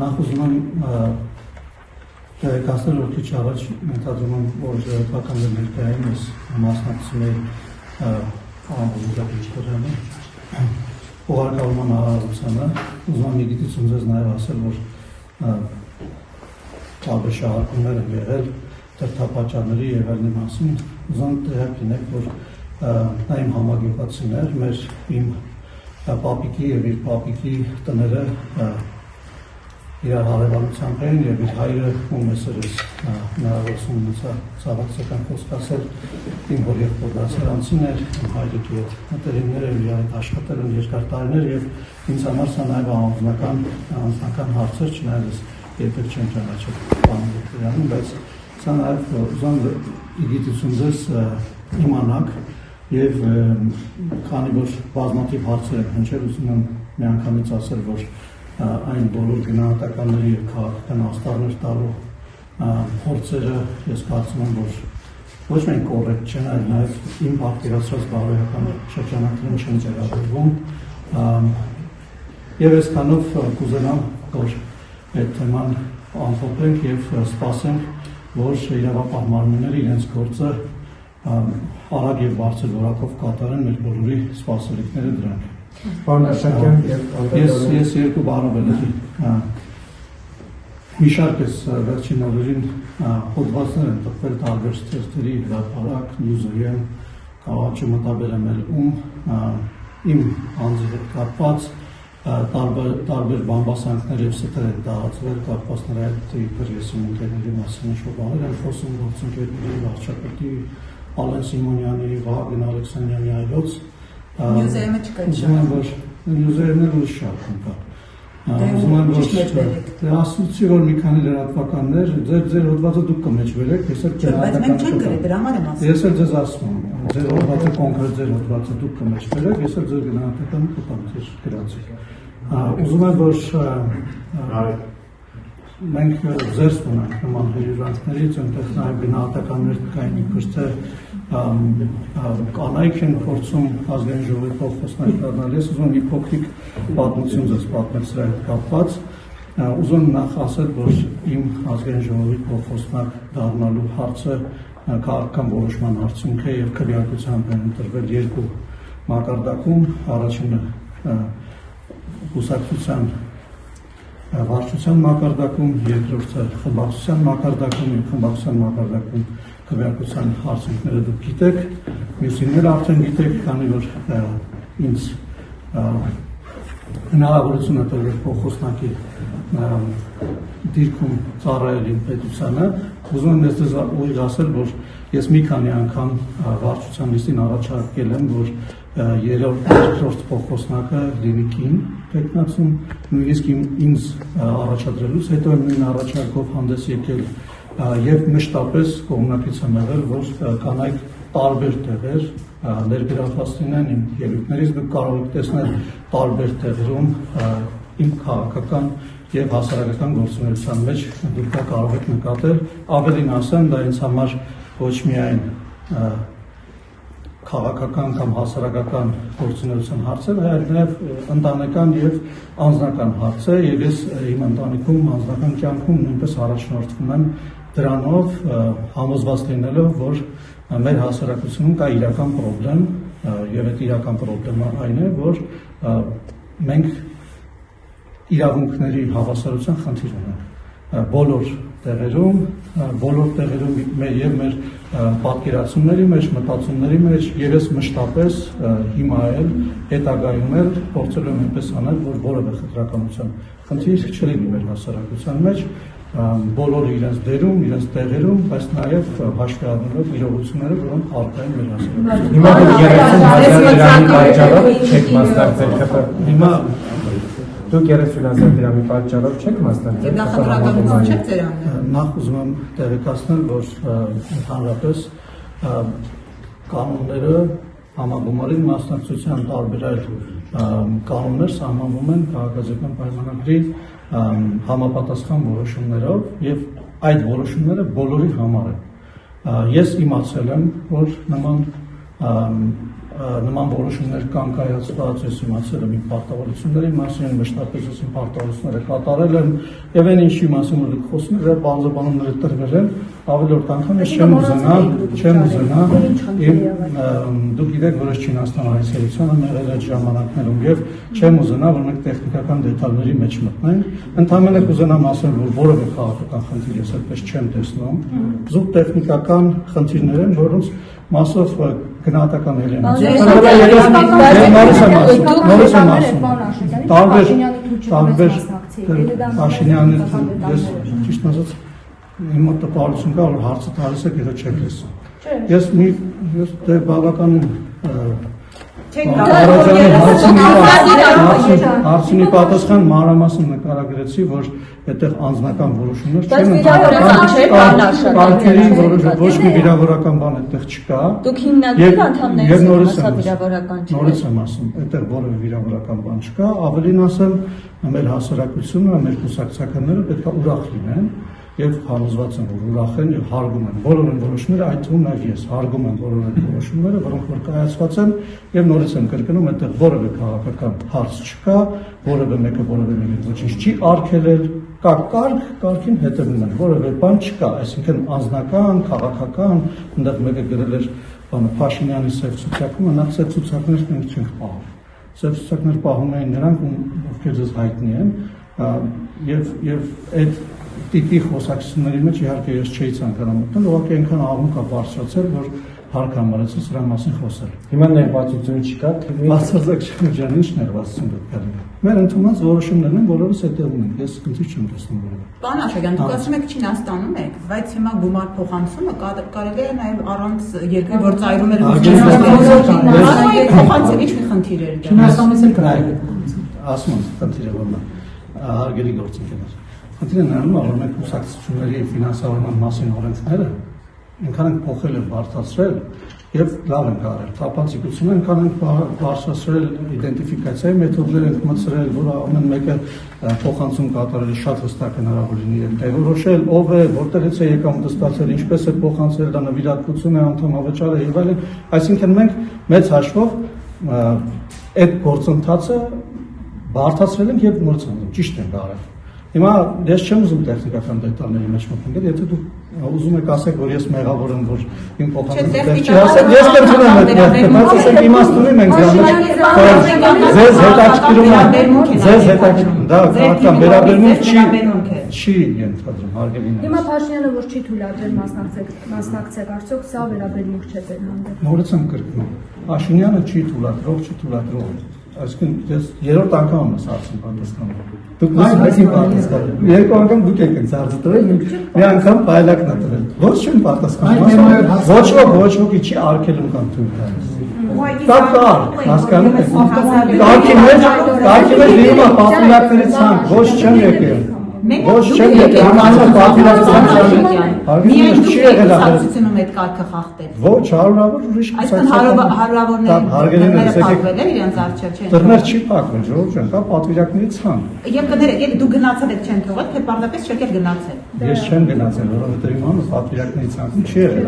նախ ուզում եմ տեղեկացնել, որ քիչ առաջ մտածում եմ, որ ժողովրդական ներկայային ես մասնակցում էի անհոգեստորյանը ուղարկալման արարությանը, ուզում եմ մի գիտություն ձեզ նաև ասել, որ տարբեր շահարկումներ են եղել դրդապատճառների եւ այլնի մասին, ուզում տեղյակ լինեք, որ նա իմ համագյուղացին էր, իմ պապիկի եւ իր պապիկի տները իրար հարևանությամբ էին եւ իր հայրը ում էսերս հնարավորություն ունեցա ցավակցական խոսք ասել իմ հոր եղբոր դասարանցին էր, իմ հայրիկի հետ մտերիմներ էր, իր հետ աշխատել են երկար տարիներ եւ ինձ համար սա նաեւ անձնական հարց էր, չնայած ես երբեք չեմ ճանաչել պարոն Վիկտորյանին, բայց սա նաեւ ուզում գիտություն ձեզ իմանաք եւ քանի որ բազմաթիվ հարցեր են հնչել, ուզում եմ միանգամից ասել, որ այն բոլոր գնահատականների եւ քաղաքական աստառներ տալու փորձերը ես կարծում եմ, որ ոչ միայն կոռեկտ չեն, այլ նաեւ իմ պատկերացրած բարոյական շրջանակներում չեն ձևավորվում եւ այսքանով կուզենամ, որ այդ թեման ամփոփենք եւ սպասենք, որ իրավապահ մարմինները իրենց գործը արագ եւ բարձր որակով կատարեն մեր բոլորի սպասելիքները դրանք։ Պարոն Աշակյան ես երկու բառով եմ մի շարք էս վերջին օրերին հոդվածներ են տպվել տարբեր թերթերի հրապարակ, Նյուզերեն, Կավաճը մտաբերեմ էլ իմ անձի հետ կապված տարբեր բամբասանքներ եւ ստեր են տարածվել կապված նրա հետ Twitter ես իմ ընկերների մասին ինչ-որ բաներ են խոսում գործընկերների վարչապետի Ալեն Սիմոնյանի, Վահագն Ալեքսանյանի այլոց Նյուզերենը չկա Նյուզերենը ուրիշ շարքում կա ուզում եմ որ ասացի որ մի քանի լրատվականներ ձեր հոդվածը դուք կմեջբերեք ես էլ ես էլ ձեզ ասում եմ ձեր հոդվածը կոնկրետ ձեր հոդվածը դուք կմեջբերեք ես էլ ձեր գնահատականը կտամ ձեր գրածի ուզում եմ որ մենք զերծ ունենք նման հյուրընկերներից, այնտեղ նաև գնահատականներ կային իբր թե կանայք են փորձում ազգային ժողովի փոխխոսնակ դառնալ։ Ես ուզում եմ մի փոքրիկ պատմություն ձեզ պատմել սրա հետ կապված։ Ուզում եմ նախ ասել, որ իմ ազգային ժողովի փոխխոսնակ դառնալու հարցը քաղաքական որոշման արդյունք է եւ քվեարկությամբ են ընտրվել երկու մակարդակում, առաջինը կուսակցության վարչության մակարդակում, երկրորդը խմբակցության մակարդակում, եւ խմբակցության մակարդակում քվեարկության արդյունքները դուք գիտեք, մյուսինները արդեն գիտեք, քանի որ ինձ հնարավորություն է տրվել փոխխոսնակի դիրքում ծառայել իմ պետությանը, ուզում եմ ձեզ ուղիղ ասել, որ ես մի քանի անգամ վարչության նիստին առաջարկել եմ, որ երկրորդ փոխխոսնակը լինի կին տեխնացում, նույնիսկ ինձ առաջադրելուց հետո նույն առաջարկով հանդես եկել եւ մշտապես կողմնակից եմ եղել, որ կանայք տարբեր տեղեր ներգրավված լինեն իմ ելույթներից, դուք կարող եք տեսնել տարբեր տեղերում իմ քաղաքական եւ հասարակական գործունեության մեջ դուք դա կարող եք նկատել, ավելին ասեմ, դա ինձ համար ոչ միայն քաղաքական կամ հասարակական գործունեության հարց է, այլ նաև ընտանեկան եւ անձնական հարց է, եւ ես իմ ընտանիքում անձնական կյանքում նույնպես առաջնորդվում եմ դրանով, համոզված լինելով, որ մեր հասարակությունում կա իրական խնդրեմ, եւ այդ իրական խնդրեմը այն է, որ մենք իրավունքների հավասարության խնդիր ունենք բոլոր տեղերում եւ մեր պատկերացումների մեջ, մտածումների մեջ եւ ես մշտապես հիմա էլ հետագայում էլ փորձել եմ այնպես անել, որ որևէ խտրականության խնդիր չլինի մեր հասարակության մեջ, բոլորը իրենց դերում, իրենց տեղերում, բայց նաեւ հաշվի առնելով իրողությունները, որոնք առկա են մեր հասարակությունում։ Հիմա 30,000 դրամի պատճառով չեք մասնակցել հիմա Դուք 30,000 դրամի պատճառով չեք մասնակցել։ Եվ նախընտրականություն չեք ձեր անել։ Նախ ուզում եմ տեղեկացնել, որ ընդհանրապես կանոնները համագումարի մասնակցության տարբեր այլ կանոններ սահմանվում են քաղաքացիական պայմանագրի համապատասխան որոշումներով եւ այդ որոշումները բոլորի համար են։ Ես իմացել եմ, որ նման նման որոշումներ կան կայացված, ես իմացել եմ իմ պարտավորությունների մասին, մշտապես ես իմ պարտավորությունները կատարել եմ, եւ այն ինչի մասին որ դուք խոսում եք, բանձնաբանումները տրվել են, ավելորդ անգամ ես չեմ ուզենա, դուք գիտեք, որ ես Չինաստան այցելության եմ եղել այդ ժամանակներում եւ չեմ ուզենա, որ մենք տեխնիկական դետալների մեջ մտնենք, ընդհանրապես կուզենամ ասել, որ որևէ քաղաքական խնդիր ես այդպես չեմ տեսնում, զուտ տեխնիկական խնդիրներ են, որոնց մասով գնահատական էլեմենտ։ Տարբեր Փաշինյանը ես ճիշտ ասած իմ մոտ տպավորություն կա, որ հարցը տալիս եք, եթե չեք լսում։ Ես բավականին հարցինի պատասխան մանրամասն նկարագրեցի, որ այդտեղ անձնական որոշումներ չեն, ոչ մի վիրավորական բան այդտեղ չկա։ Դուք հիմնադրամի անդամներից եք, ասա վիրավորական չէ։ Նորից եմ ասում, այդտեղ որևէ վիրավորական բան չկա, ավելին ասեմ, մեր հասարակությունը, մեր կուսակցականները պետք է ուրախ լինեն եւ համոզված եմ, որ ուրախ են եւ հարգում են բոլոր որոշումները, այդ թվում նաեւ ես հարգում եմ բոլոր այդ որոշումները, որոնք որ կայացված են եւ նորից եմ կրկնում, այդտեղ որևէ քաղաքական հարց չկա, որևէ մեկը որևէ մեկի ոչինչ չի արգելել, կա կարգին հետևում են, որևէ բան չկա, այսինքն անձնական, քաղաքական, այնտեղ մեկը գրել էր բանը Փաշինյանի սև ցուցակումը, նախ սև ցուցակներ մենք չենք պահում։ Սև ցուցակներ պահում էին նրանք, ովքեր ձեզ հայտնի են, եւ այդ տիպի խոսակցությունների մեջ իհարկե ես չէի ցանկանում մտնել, ուղղակի այնքան աղում կա բարձրացել, որ հարկ համարեցի սրա մասին խոսել։ Հիմա ներբացություն չկա, թե բարձրացեք ջան, ինչ ներբացություն պետք է լինի։ Մեր ընդունած որոշումներն են, բոլորս հետևում ենք, ես քննի չեմ տեսնում որևէ։ Պարոն Աշակյան, դուք ասում եք Չինաստանում եք, բայց հիմա գումար փոխանցումը կարելի է նաև առանց երկրի որ ծայրում էր փոխանցել, ինչ մի խնդիր էր դա։ Չինաստանից էլ կարելի է ասում եմ, խնդիրը որն է, հարգելի գործընկերներ։ Խնդիրը նրանում է, որ մենք կուսակցությունների ֆինանսավորման մասին օրենքները այնքան ենք փոխել եւ բարդացրել եւ լավ ենք արել։ Թափանցիկությունը այնքան ենք բարձրացրել, իդենտիֆիկացիայի մեթոդներ ենք մտցրել, որ ամեն մեկը փոխանցում կատարել շատ հստակ հնարավոր լինի եւ տեղորոշել ով է, որտեղից է եկամուտը ստացել, ինչպես է փոխանցել, դա նվիրատվություն է, անդամավճար է եւ այլն։ Այսինքն մենք մեծ հաշվով այդ գործընթացը բարդացրել ենք եւ նորից ճիշտ ենք արել։ Հիմա ես չեմ ուզում տեխնիկական դետալների մեջ մտնել, եթե դուք ուզում եք ասեք, որ ես մեղավոր եմ, որ իմ փոխանցումը չի ասել, ես կընդունեմ այդ մեղքը, բայց ասենք իմաստունի մենք դրա ձեզ հետաքրքրում, դա քաղաքական վերաբերմունք չի ենթադրում, հարգելի ներկայացուցիչ։ Հիմա Փաշինյանը որ չի թույլատրել մասնակցեք, արդյոք սա վերաբերմունք չէ ձեր հանդեպ։ Նորից եմ կրկնում, Փաշինյանը չի թույլատրող։ Այսինքն ես երրորդ անգամ եմ ասացին պատասխանում։ Դուք այսին պատասխանում։ Երկու անգամ դուք եք ցածր տվել, մի անգամ բայլակն է տվել։ Ոչ չեմ պատասխանում։ Ոչ ոքի չի արգելում կամ թույլ տալիս։ Կա, հասկանում եք։ Կարգի մեջ լինում է պատվիրակների ցանկ, ոչ չեմ եկել։ Ոչ չեմ եկել, իմացա պատվիրակության ցանկը։ Միայն դուք եք կուսակցությունում այդ կարգը խախտել։ Ոչ, հարյուրավոր ուրիշ կուսակցություն։ Հարյուրավորները փակվել են իրենց առջև, չէ՞։ Դռներ չի փակվել, ժողովուրդ ջան, կա պատվիրակների ցանկ։ Եվ կներեք, եթե դուք գնացել եք չեն թողել, թե պարզապես չեք էլ գնացել։ Ես չեմ գնացել, որովհետև իմ անունը պատվիրակների ցանկում չի եղել։